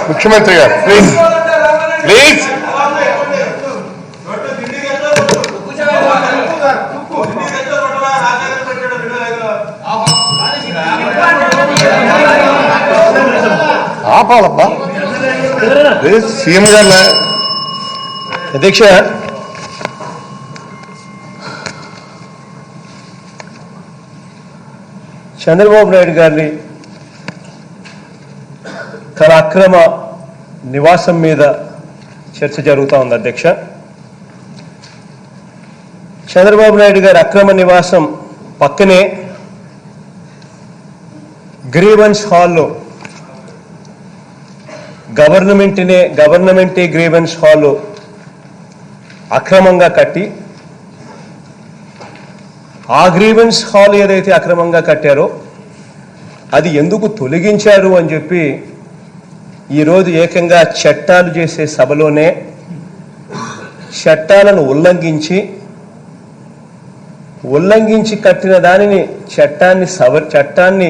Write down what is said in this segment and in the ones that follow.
ముఖ్యమంత్రి గారు please please. ఆపాలబ్బా CM గారు. అధ్యక్ష, చంద్రబాబు నాయుడు గారిని తన అక్రమ నివాసం మీద చర్చ జరుగుతూ ఉంది అధ్యక్ష. చంద్రబాబు నాయుడు గారి అక్రమ నివాసం పక్కనే గ్రీవెన్స్ హాల్లో గవర్నమెంటే గ్రీవెన్స్ హాల్ అక్రమంగా కట్టి, ఆ గ్రీవెన్స్ హాల్ ఏదైతే అక్రమంగా కట్టారో అది ఎందుకు తొలగించారు అని చెప్పి ఈరోజు ఏకంగా చట్టాలు చేసే సభలోనే చట్టాలను ఉల్లంఘించి కట్టిన దానిని చట్టాన్ని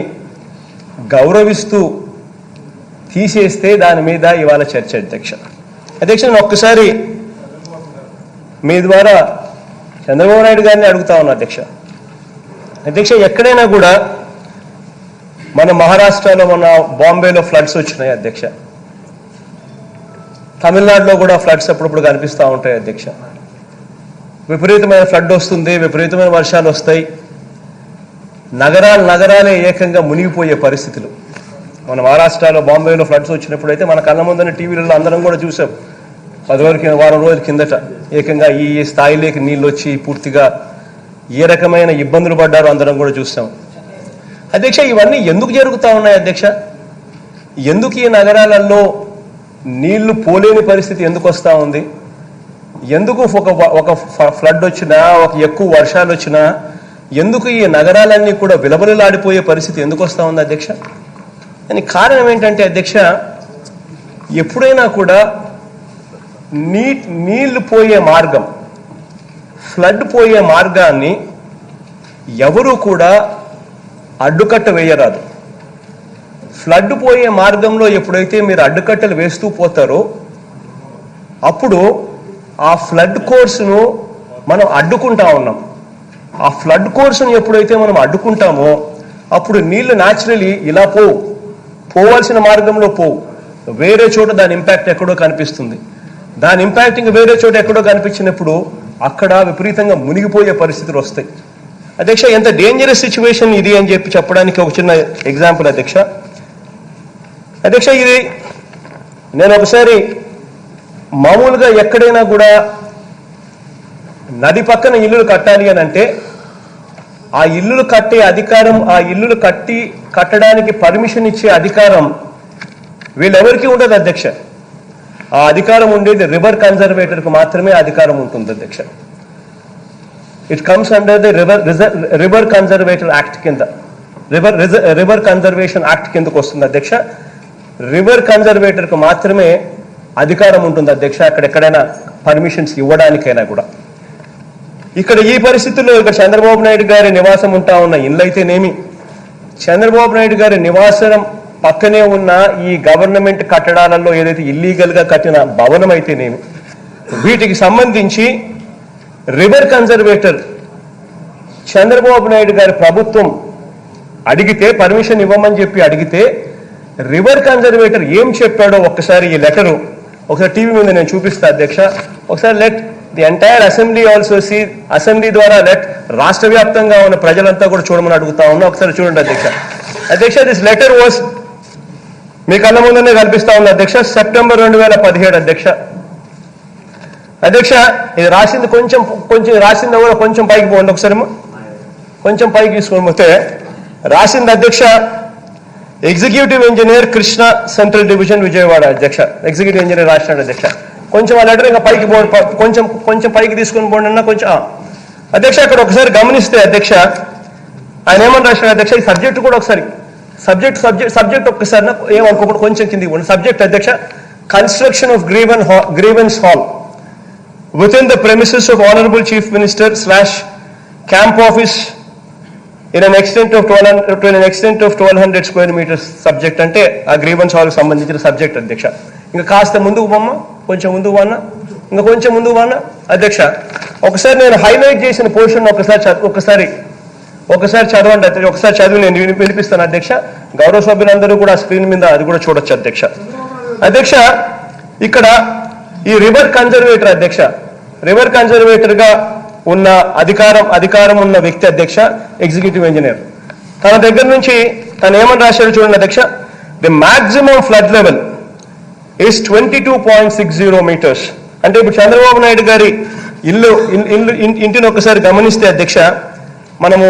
గౌరవిస్తూ తీసేస్తే దాని మీద ఇవాళ చర్చ అధ్యక్ష. నేను ఒక్కసారి మీ ద్వారా చంద్రబాబు నాయుడు గారిని అడుగుతా ఉన్నా అధ్యక్ష. ఎక్కడైనా కూడా మన మహారాష్ట్రలో, మన బాంబేలో ఫ్లడ్స్ వచ్చినాయి అధ్యక్ష. తమిళనాడులో కూడా ఫ్లడ్స్ అప్పుడప్పుడు కనిపిస్తూ ఉంటాయి అధ్యక్ష. విపరీతమైన ఫ్లడ్ వస్తుంది, విపరీతమైన వర్షాలు వస్తాయి, నగరాలే ఏకంగా మునిగిపోయే పరిస్థితులు. మన మహారాష్ట్రలో బాంబేలో ఫ్లడ్స్ వచ్చినప్పుడు అయితే మన కళ్ళ ముందున్న టీవీలలో అందరం కూడా చూసాం. 10 వారం రోజుల కిందట ఏకంగా ఈ స్థాయిలోకి నీళ్ళు వచ్చి పూర్తిగా ఏ రకమైన ఇబ్బందులు పడ్డారో అందరం కూడా చూసాం అధ్యక్ష. ఇవన్నీ ఎందుకు జరుగుతూ ఉన్నాయి అధ్యక్ష? ఎందుకు ఈ నగరాలలో నీళ్లు పోలేని పరిస్థితి ఎందుకు వస్తూ ఉంది? ఎందుకు ఒక ఫ్లడ్ వచ్చినా, ఒక ఎక్కువ వర్షాలు వచ్చినా ఎందుకు ఈ నగరాలన్నీ కూడా విలబలలాడిపోయే పరిస్థితి ఎందుకు వస్తూ ఉంది అధ్యక్ష? దానికి కారణం ఏంటంటే అధ్యక్ష, ఎప్పుడైనా కూడా నీళ్లు పోయే మార్గం, ఫ్లడ్ పోయే మార్గాన్ని ఎవరూ కూడా అడ్డుకట్ట వేయరాదు. ఫ్లడ్ పోయే మార్గంలో ఎప్పుడైతే మీరు అడ్డుకట్టలు వేస్తూ పోతారో అప్పుడు ఆ ఫ్లడ్ కోర్సును మనం అడ్డుకుంటా ఉన్నాం. ఆ ఫ్లడ్ కోర్సును ఎప్పుడైతే మనం అడ్డుకుంటామో అప్పుడు నీళ్లు న్యాచురలీ ఇలా పోవాల్సిన మార్గంలో వేరే చోట దాని ఇంపాక్ట్ ఎక్కడో కనిపిస్తుంది. దాని ఇంపాక్ట్ ఇంకా వేరే చోట ఎక్కడో కనిపించినప్పుడు అక్కడ విపరీతంగా మునిగిపోయే పరిస్థితులు వస్తాయి అధ్యక్ష. ఎంత డేంజరస్ సిచ్యువేషన్ ఇది అని చెప్పడానికి ఒక చిన్న ఎగ్జాంపుల్ అధ్యక్ష. ఇది నేను ఒకసారి మామూలుగా ఎక్కడైనా కూడా నది పక్కన ఇల్లులు కట్టాలి అని అంటే ఆ ఇల్లులు కట్టే అధికారం, ఆ ఇల్లులు కట్టడానికి పర్మిషన్ ఇచ్చే అధికారం వీళ్ళెవరికి ఉండదు అధ్యక్ష. ఆ అధికారం ఉండేది రివర్ కన్జర్వేటర్కు మాత్రమే అధికారం ఉంటుంది అధ్యక్ష. It comes under the river conservator act కింద, రివర్ కన్జర్వేషన్ యాక్ట్ కిందకు వస్తుంది అధ్యక్ష. రివర్ కన్జర్వేటర్కు మాత్రమే అధికారం ఉంటుంది అధ్యక్ష, అక్కడెక్కడైనా పర్మిషన్స్ ఇవ్వడానికైనా కూడా. ఇక్కడ ఈ పరిస్థితుల్లో ఇక్కడ చంద్రబాబు నాయుడు గారి నివాసం ఉంటా ఉన్న ఇల్లు అయితేనేమి, చంద్రబాబు నాయుడు గారి నివాసం పక్కనే ఉన్న ఈ గవర్నమెంట్ కట్టడాలలో ఏదైతే ఇల్లీగల్గా కట్టిన భవనం అయితేనేమి, వీటికి సంబంధించి రివర్ కన్జర్వేటర్ చంద్రబాబు నాయుడు గారి ప్రభుత్వం అడిగితే, పర్మిషన్ ఇవ్వమని చెప్పి అడిగితే, రివర్ కన్జర్వేటర్ ఏం చెప్పాడో ఒక్కసారి ఈ లెటరు ఒకసారి టీవీ మీద నేను చూపిస్తా అధ్యక్ష. ఒకసారి let the entire assembly also see, assembly ద్వారా లెట్ రాష్ట్ర వ్యాప్తంగా ఉన్న ప్రజలంతా కూడా చూడమని అడుగుతా ఉన్నా. ఒకసారి చూడండి అధ్యక్ష. దిస్ లెటర్ వాస్ మీ కళ్ళ ముందునే కనిపిస్తా ఉంది అధ్యక్ష. సెప్టెంబర్ 2017 అధ్యక్ష. ఇది రాసింది కొంచెం రాసింది కూడా కొంచెం పైకి పోండి ఒకసారి, కొంచెం పైకి తీసుకొని పోతే రాసింది అధ్యక్ష executive engineer Krishna, central division, Vijayawada అధ్యక్ష. ఎగ్జిక్యూటివ్ ఇంజనీర్ రాసినాడు అధ్యక్ష. కొంచెం ఆ లెటర్ ఇంకా పైకి కొంచెం పైకి తీసుకొని పోండి అన్న కొంచెం అధ్యక్ష. అక్కడ ఒకసారి గమనిస్తే అధ్యక్ష ఆయన ఏమని రాసినాడు అధ్యక్ష, ఈ సబ్జెక్టు కూడా ఒకసారి సబ్జెక్ట్ ఒక్కసారి ఏమనుకోకుండా కొంచెం కిందికి పోండి. సబ్జెక్ట్ అధ్యక్ష, construction of grievance hall within the premises of Honorable Chief Minister / Camp Office in an extent of 1200 square meters subject అంటే ఆ గ్రీవెన్స్ హాల్కి సంబంధించిన సబ్జెక్ట్ అధ్యక్ష. ఇంకా కాస్త ముందుకు పోమ్మా, కొంచెం ముందుకు పోన్నా, ఇంకా కొంచెం ముందుకు పోన్నా అధ్యక్ష. ఒకసారి నేను హైలైట్ చేసిన పోర్షన్ ఒకసారి చదవండి అధ్యక్ష. ఒకసారి చదివి నేను వినిపిస్తాను అధ్యక్ష. గౌరవ సభ్యులందరూ కూడా స్క్రీన్ మీద అది కూడా చూడొచ్చు అధ్యక్ష. అధ్యక్ష, ఇక్కడ ఈ రివర్ కన్జర్వేటర్ అధ్యక్ష, రివర్ కన్జర్వేటర్ గా ఉన్న అధికారం ఉన్న వ్యక్తి అధ్యక్ష ఎగ్జిక్యూటివ్ ఇంజనీర్. తన దగ్గర నుంచి తను ఏమని రాశాడు చూడండి అధ్యక్ష. The maximum flood level is 22.60 meters. అంటే ఇప్పుడు చంద్రబాబు నాయుడు గారి ఇంటిని ఒకసారి గమనిస్తే అధ్యక్ష, మనము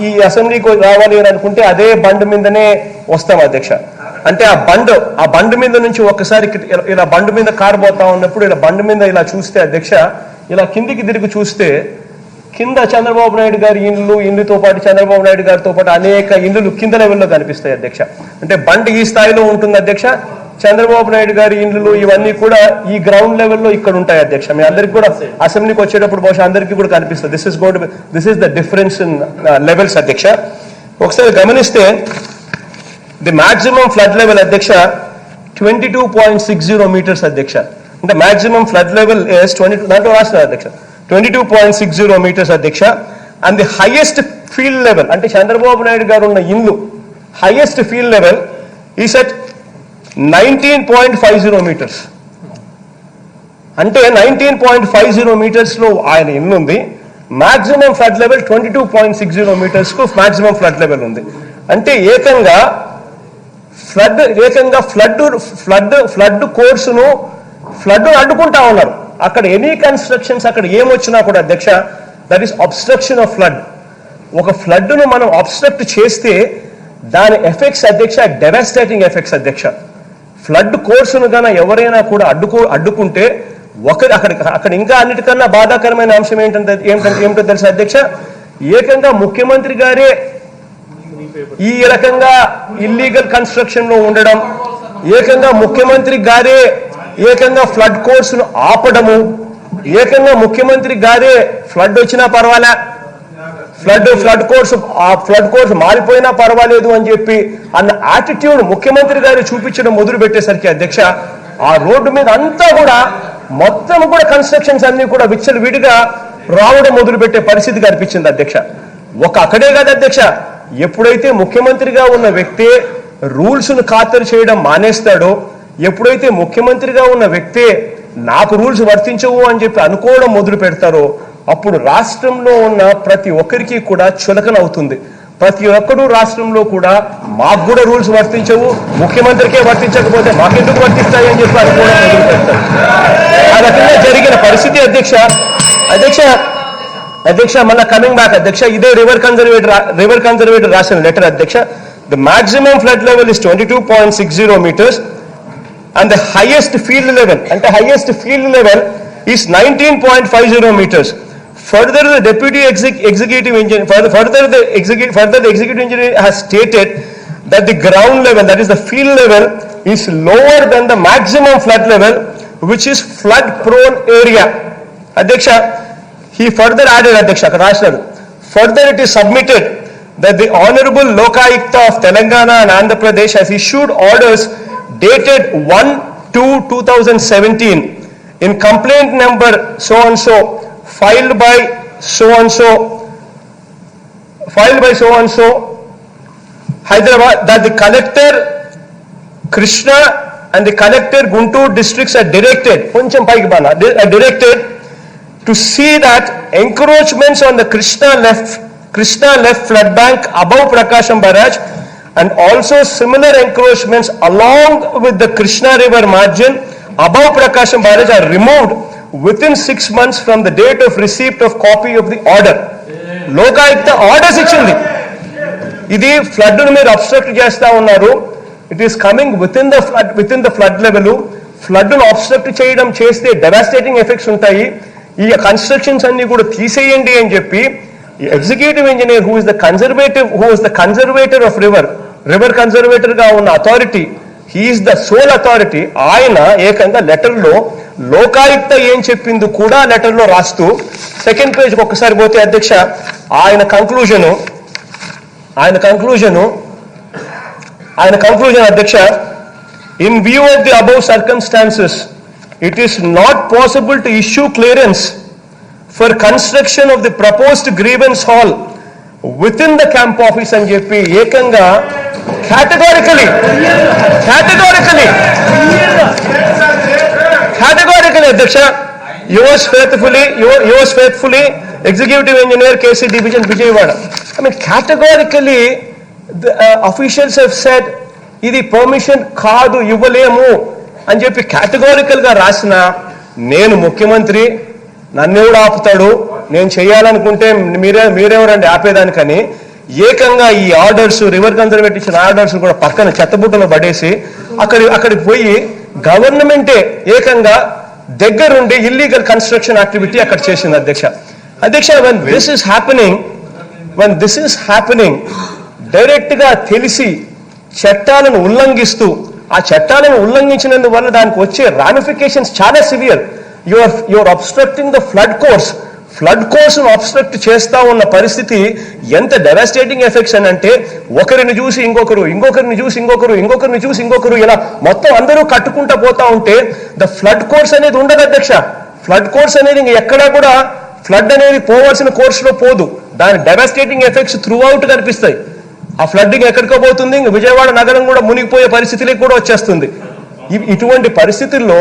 ఈ అసెంబ్లీకి రావాలి అని అనుకుంటే అదే బండ్ మీదనే వస్తాం అధ్యక్ష. అంటే ఆ బండ్ మీద నుంచి ఒకసారి ఇలా బండ్ మీద కారు పోతా ఉన్నప్పుడు ఇలా బండ్ మీద ఇలా చూస్తే అధ్యక్ష, ఇలా కిందికి తిరిగి చూస్తే కింద చంద్రబాబు నాయుడు గారి ఇల్లుతో పాటు చంద్రబాబు నాయుడు గారితో పాటు అనేక ఇల్లులు కింద లెవెల్లో కనిపిస్తాయి అధ్యక్ష. అంటే బండ్ ఈ స్థాయిలో ఉంటుంది అధ్యక్ష. చంద్రబాబు నాయుడు గారి ఇల్లులు ఇవన్నీ కూడా ఈ గ్రౌండ్ లెవెల్లో ఇక్కడ ఉంటాయి అధ్యక్ష. మీ అందరికి కూడా అసెంబ్లీకి వచ్చేటప్పుడు బహుశా అందరికీ కూడా కనిపిస్తుంది. This is the difference in levels అధ్యక్ష. ఒకసారి గమనిస్తే ది మాక్సిమం ఫ్లడ్ లెవెల్ అధ్యక్ష 22.60 meters అధ్యక్ష. అంటే మాక్సిమం ఫ్లడ్ లెవెల్ ఇస్ 22 దాంట్లో రాస్తున్నారు అధ్యక్ష 22.60 meters అధ్యక్ష. And the highest field level అంటే చంద్రబాబు నాయుడు గారు ఉన్న ఇల్లు highest field level is at 19.50 meters. అంటే 19.50 meters లో ఆయన ఇల్లు ఉంది. మాక్సిమం ఫ్లడ్ లెవెల్ 22.60 meters కు మాక్సిమం ఫ్లడ్ లెవెల్ ఉంది. అంటే ఏకంగా ఫ్లడ్ కోర్సును అడ్డుకుంటా ఉన్నారు. అక్కడ ఎనీ కన్స్ట్రక్షన్స్ అక్కడ ఏమొచ్చినా కూడా అధ్యక్ష, that is abstraction of flood. ఒక ఫ్లడ్ను మనం అబ్స్ట్రక్ట్ చేస్తే దాని ఎఫెక్ట్స్ అధ్యక్ష డెవాస్టేటింగ్ ఎఫెక్ట్స్ అధ్యక్ష. ఫ్లడ్ కోర్సును గాన ఎవరైనా కూడా అడ్డుకుంటే అక్కడ ఇంకా అన్నిటికన్నా బాధాకరమైన అంశం ఏమిటో తెలుసా అధ్యక్ష, ఏకంగా ముఖ్యమంత్రి గారే ఈ రకంగా ఇల్లీగల్ కన్స్ట్రక్షన్ లో ఉండడం, ఏకంగా ముఖ్యమంత్రి గారే ఏకంగా ఫ్లడ్ కోర్సును ఆపడము, ఏకంగా ముఖ్యమంత్రి గారే ఫ్లడ్ వచ్చినా పర్వాలే, ఫ్లడ్ కోర్స్ మారిపోయినా పర్వాలేదు అని చెప్పి అన్న యాటిట్యూడ్ ముఖ్యమంత్రి గారు చూపించడం మొదలు పెట్టేసరికి అధ్యక్ష, ఆ రోడ్డు మీద అంతా కూడా మొత్తం కూడా కన్స్ట్రక్షన్స్ అన్ని కూడా విచ్చలవిడిగా రావడం మొదలు పెట్టే పరిస్థితి కనిపించింది అధ్యక్ష. అక్కడే కాదు అధ్యక్ష, ఎప్పుడైతే ముఖ్యమంత్రిగా ఉన్న వ్యక్తి రూల్స్ ను ఖాతరు చేయడం మానేస్తాడో, ఎప్పుడైతే ముఖ్యమంత్రిగా ఉన్న వ్యక్తి నాకు రూల్స్ వర్తించవు అని చెప్పి అనుకోవడం మొదలు పెడతారో, అప్పుడు రాష్ట్రంలో ఉన్న ప్రతి ఒక్కరికి కూడా చులకన అవుతుంది. ప్రతి ఒక్కరు రాష్ట్రంలో కూడా మాకు కూడా రూల్స్ వర్తించవు, ముఖ్యమంత్రికే వర్తించకపోతే మాకెందుకు వర్తిస్తాయి అని చెప్పి అనుకోవడం మొదలు పెడతారు. ఆ రకంగా జరిగిన పరిస్థితి అధ్యక్ష మళ్ళీ కమింగ్ బ్యాక్ అధ్యక్ష, ఇదే రివర్ కన్జర్వేటర్ రాసిన లెటర్ అధ్యక్ష. The maximum flood level is 22.60 meters and the highest field level is 19.50 meters. Further, the deputy executive engineer the executive engineer has stated that the ground level, that is the field level, is lower than the maximum flood level, which is flood prone area. Adhyaksha, he further added, Adhyaksha, further it is submitted that the Honorable Lokayukta of Telangana and Andhra Pradesh has issued orders dated 1/2/2017 in complaint number so and so filed by so and so Hyderabad, that the collector Krishna and the collector Guntur districts are directed to see that encroachments on the Krishna left flood bank above Prakasham barrage and also similar encroachments along with the Krishna river margin above Prakasham barrage are removed within 6 months from the date of receipt of copy of the order. Lokayukta orders ఇచ్చింది. ఇది flood ను మీరు obstruct చేస్తా ఉన్నారు. It is coming with in the flood level. Flood ను obstruct చేస్తే డెవాస్టేటింగ్ effects ఉంటాయి. ఈ కన్స్ట్రక్షన్స్ అన్ని కూడా తీసేయండి అని చెప్పి executive engineer who is the conservator of river conservator గా ఉన్న authority, he's the sole authority. ఆయన ఏకంగా లెటర్లో లోకాయుక్త ఏం చెప్పింది కూడా లెటర్లో రాస్తూ, సెకండ్ పేజ్ ఒకసారి పోతే అధ్యక్ష, ఆయన కంక్లూజన్ ఆయన కంక్లూజన్ అధ్యక్ష, in view of the above circumstances, it is not possible to issue clearance for construction of the proposed grievance hall within the camp office అని చెప్పి ఏకంగా categorically అధ్యక్ష, yours faithfully executive engineer KC division Vijayawada. I mean categorically the officials have said ఇది permission కాదు, ఇవ్వలేము అని చెప్పి categorical గా రాసిన నేను ముఖ్యమంత్రి, నన్నెవడు ఆపుతాడు, నేను చేయాలనుకుంటే మీరెవరండి ఆపేదానికని ఏకంగా ఈ ఆర్డర్స్, రివర్ కన్జర్వేట్ ఇచ్చిన ఆర్డర్స్ కూడా పక్కన చెత్తబుట్టలో పడేసి అక్కడికి పోయి గవర్నమెంటే ఏకంగా దగ్గరుండి ఇల్లీగల్ కన్స్ట్రక్షన్ యాక్టివిటీ అక్కడ చేసింది అధ్యక్ష. when this is happening direct గా తెలిసి చట్టాలను ఉల్లంఘిస్తూ ఆ చట్టాలను ఉల్లంఘించినందువల్ల దానికి వచ్చే రామిఫికేషన్స్ చాలా severe. Your obstructing the flood course obstruct చేస్తా ఉన్న పరిస్థితి ఎంత డెవాస్టేటింగ్ ఎఫెక్ట్స్ అని అంటే, ఒకరిని చూసి ఇంకొకరు ఇలా మొత్తం అందరూ కట్టుకుంటా పోతా ఉంటే ద ఫ్లడ్ కోర్స్ అనేది ఉండదు అధ్యక్ష. ఫ్లడ్ కోర్స్ అనేది ఎక్కడా కూడా ఫ్లడ్ అనేది పోవాల్సిన కోర్సులో పోదు. దాని డెవాస్టేటింగ్ ఎఫెక్ట్స్ త్రూ అవుట్ కనిపిస్తాయి. ఆ ఫ్లడ్డింగ్ ఎక్కడికో పోతుంది, విజయవాడ నగరం కూడా మునిగిపోయే పరిస్థితులకు కూడా వచ్చేస్తుంది. ఇటువంటి పరిస్థితుల్లో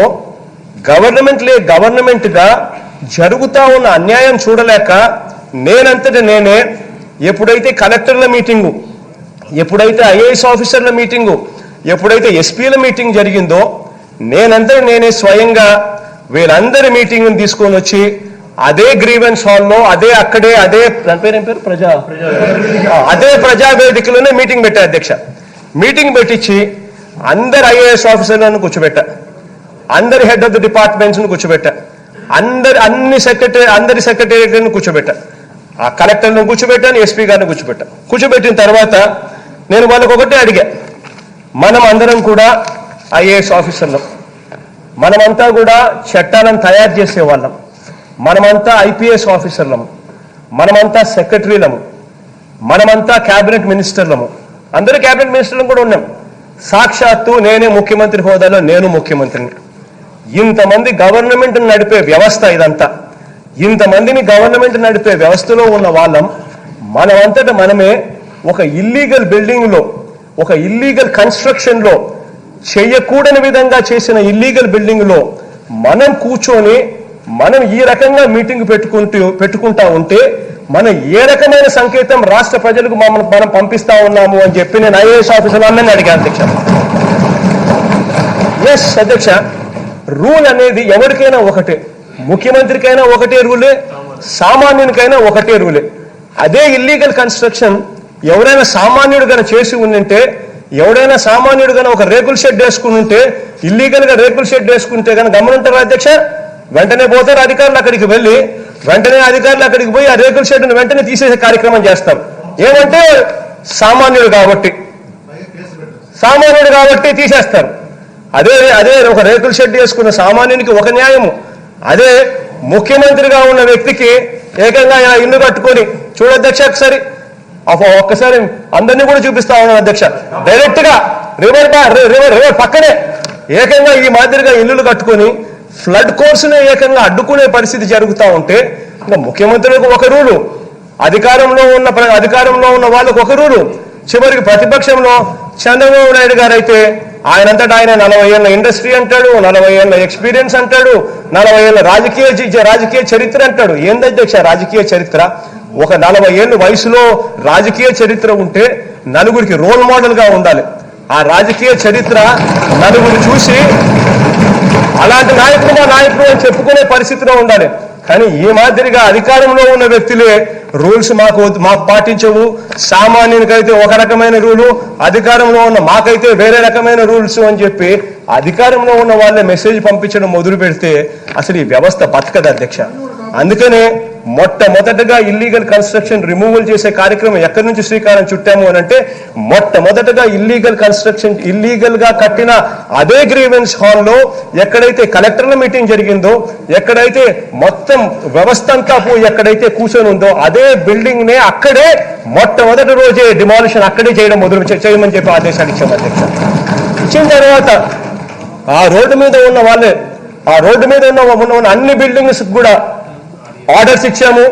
గవర్నమెంట్ గా జరుగుతా ఉన్న అన్యాయం చూడలేక నేనే ఎప్పుడైతే కలెక్టర్ల మీటింగు, ఎప్పుడైతే ఐఏఎస్ ఆఫీసర్ల మీటింగు, ఎప్పుడైతే ఎస్పీల మీటింగ్ జరిగిందో నేనే స్వయంగా వీళ్ళందరి మీటింగ్ తీసుకొని వచ్చి అదే గ్రీవెన్స్ హాల్లో అదే ప్రజా వేదికలోనే మీటింగ్ పెట్టా అధ్యక్ష. మీటింగ్ పెట్టించి అందరు ఐఏఎస్ ఆఫీసర్లను కూర్చోబెట్టా, అందరి హెడ్ ఆఫ్ ది డిపార్ట్మెంట్స్ కూర్చోబెట్టా, అందరి సెక్రటేరియట్లను కూర్చోబెట్టా, ఆ కలెక్టర్లను కూర్చోబెట్టాను, ఎస్పీ గారిని కూర్చోబెట్టిన తర్వాత నేను వాళ్ళకి ఒకటే అడిగా, మనం అందరం కూడా ఐఏఎస్ ఆఫీసర్లం, మనమంతా కూడా చట్టాలను తయారు చేసేవాళ్ళం, మనమంతా ఐపీఎస్ ఆఫీసర్లము, మనమంతా సెక్రటరీలము, మనమంతా క్యాబినెట్ మినిస్టర్లము, అందరూ క్యాబినెట్ మినిస్టర్లు కూడా ఉన్నాం. సాక్షాత్తు నేనే ముఖ్యమంత్రి హోదాలో నేను ముఖ్యమంత్రిని. ఇంతమంది గవర్నమెంట్ నడిపే వ్యవస్థ ఇదంతా, ఇంతమందిని గవర్నమెంట్ నడిపే వ్యవస్థలో ఉన్న వాళ్ళం మనమంతటా మనమే ఒక ఇల్లీగల్ బిల్డింగ్లో, ఒక ఇల్లీగల్ కన్స్ట్రక్షన్లో, చేయకూడని విధంగా చేసిన ఇల్లీగల్ బిల్డింగ్లో మనం కూర్చొని మనం ఈ రకంగా మీటింగ్ పెట్టుకుంటా ఉంటే మనం ఏ రకమైన సంకేతం రాష్ట్ర ప్రజలకు మనం పంపిస్తా ఉన్నాము అని చెప్పి నేను ఐఏఎస్ ఆఫీసర్ అందరినీ అడిగాను అధ్యక్ష. ఎస్ అధ్యక్ష, రూల్ అనేది ఎవరికైనా ఒకటే, ముఖ్యమంత్రికైనా ఒకటే రూలే, సామాన్యునికైనా ఒకటే రూలే. అదే ఇల్లీగల్ కన్స్ట్రక్షన్ ఎవరైనా సామాన్యుడు గన చేసి ఉండింటే, ఎవరైనా సామాన్యుడు గన ఒక రేకుల షెడ్ వేసుకుని ఉంటే, ఇల్లీగల్ గా రేకుల షెడ్ వేసుకుంటే గన గమనింటారా అధ్యక్ష? వెంటనే పోతారు అధికారులు అక్కడికి వెళ్ళి, వెంటనే అధికారులు అక్కడికి పోయి ఆ రేకుల షెడ్ను వెంటనే తీసేసే కార్యక్రమం చేస్తారు. ఏమంటే సామాన్యుడు కాబట్టి తీసేస్తారు. అదే ఒక రేకుల షెడ్ వేసుకున్న సామాన్యునికి ఒక న్యాయము, అదే ముఖ్యమంత్రిగా ఉన్న వ్యక్తికి ఏకంగా ఇల్లు కట్టుకొని చూడధ్యక్ష ఒక్కసారి అందరినీ కూడా చూపిస్తా ఉన్నాను అధ్యక్ష. డైరెక్ట్ గా రివర్ పక్కనే ఏకంగా ఈ మాదిరిగా ఇల్లులు కట్టుకొని ఫ్లడ్ కోర్సునే ఏకంగా అడ్డుకునే పరిస్థితి జరుగుతూ ఉంటే ఇంకా ముఖ్యమంత్రులకు ఒక రూలు, అధికారంలో ఉన్న వాళ్ళకు ఒక రూలు, చివరికి ప్రతిపక్షంలో చంద్రబాబు నాయుడు గారు అయితే ఆయనంతటా ఆయన 40 ఏళ్ళ ఇండస్ట్రీ అంటాడు, 40 ఏళ్ళ ఎక్స్పీరియన్స్ అంటాడు, 40 ఏళ్ళ రాజకీయ చరిత్ర అంటాడు. ఏందధ్యక్ష రాజకీయ చరిత్ర? ఒక 40 ఏళ్ళ వయసులో రాజకీయ చరిత్ర ఉంటే నలుగురికి రోల్ మోడల్ గా ఉండాలి. ఆ రాజకీయ చరిత్ర నలుగురు చూసి అలాంటి నాయకుడు అని చెప్పుకునే పరిస్థితిలో ఉండాలి. కానీ ఈ మాదిరిగా అధికారంలో ఉన్న వ్యక్తులే రూల్స్ మాకు పాటించవు, సామాన్యునికైతే ఒక రకమైన రూలు, అధికారంలో ఉన్న మాకైతే వేరే రకమైన రూల్స్ అని చెప్పి అధికారంలో ఉన్న వాళ్ళే మెసేజ్ పంపించడం మొదలు పెడితే అసలు ఈ వ్యవస్థ బతకదు అధ్యక్ష. అందుకనే మొట్టమొదటగా ఇల్లీగల్ కన్స్ట్రక్షన్ రిమూవల్ చేసే కార్యక్రమం ఎక్కడి నుంచి శ్రీకారం చుట్టాము అని అంటే మొట్టమొదటగా ఇల్లీగల్ కన్స్ట్రక్షన్ ఇల్లీగల్ గా కట్టిన అదే గ్రీవెన్స్ హాల్లో ఎక్కడైతే కలెక్టర్ల మీటింగ్ జరిగిందో, ఎక్కడైతే మొత్తం వ్యవస్థ అంతా పోయి ఎక్కడైతే కూర్చొని ఉందో అదే బిల్డింగ్ నే అక్కడే మొట్టమొదటి రోజే డిమాలిషన్ అక్కడే చేయమని చెప్పి ఆదేశాలు ఇచ్చాము అధ్యక్ష. ఇచ్చిన తర్వాత ఆ రోడ్డు మీద ఉన్న వాళ్ళే ఆ రోడ్డు మీద ఉన్న అన్ని బిల్డింగ్స్ కూడా ఆర్డర్స్ ఇచ్చాము,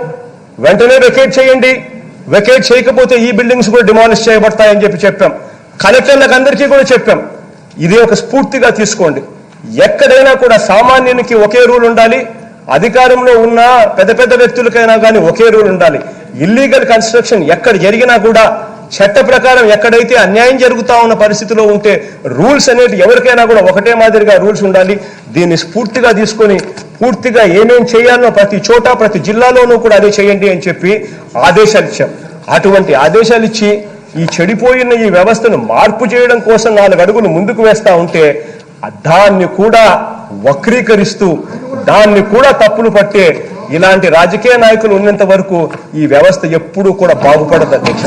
వెంటనే వెకేట్ చేయండి, వెకేట్ చేయకపోతే ఈ బిల్డింగ్స్ కూడా డిమాలిష్ చేయబడతాయని చెప్పాం. కలెక్టర్లకు అందరికీ కూడా చెప్పాం, ఇది ఒక స్ఫూర్తిగా తీసుకోండి. ఎక్కడైనా కూడా సామాన్యునికి ఒకే రూల్ ఉండాలి, అధికారంలో ఉన్న పెద్ద పెద్ద వ్యక్తులకైనా కానీ ఒకే రూల్ ఉండాలి. ఇల్లీగల్ కన్స్ట్రక్షన్ ఎక్కడ జరిగినా కూడా చట్ట ప్రకారం ఎక్కడైతే అన్యాయం జరుగుతా ఉన్న పరిస్థితిలో ఉంటే రూల్స్ అనేది ఎవరికైనా కూడా ఒకటే మాదిరిగా రూల్స్ ఉండాలి. దీన్ని స్ఫూర్తిగా తీసుకొని పూర్తిగా ఏమేం చేయాలో ప్రతి చోట ప్రతి జిల్లాలోనూ కూడా అదే చేయండి అని చెప్పి ఆదేశాలు ఇచ్చాం. అటువంటి ఆదేశాలు ఇచ్చి ఈ చెడిపోయిన ఈ వ్యవస్థను మార్పు చేయడం కోసం 4 అడుగులు ముందుకు వేస్తా ఉంటే దాన్ని కూడా వక్రీకరిస్తూ దాన్ని కూడా తప్పులు పట్టే ఇలాంటి రాజకీయ నాయకులు ఉన్నంత వరకు ఈ వ్యవస్థ ఎప్పుడూ కూడా బాగుపడదు అధ్యక్ష.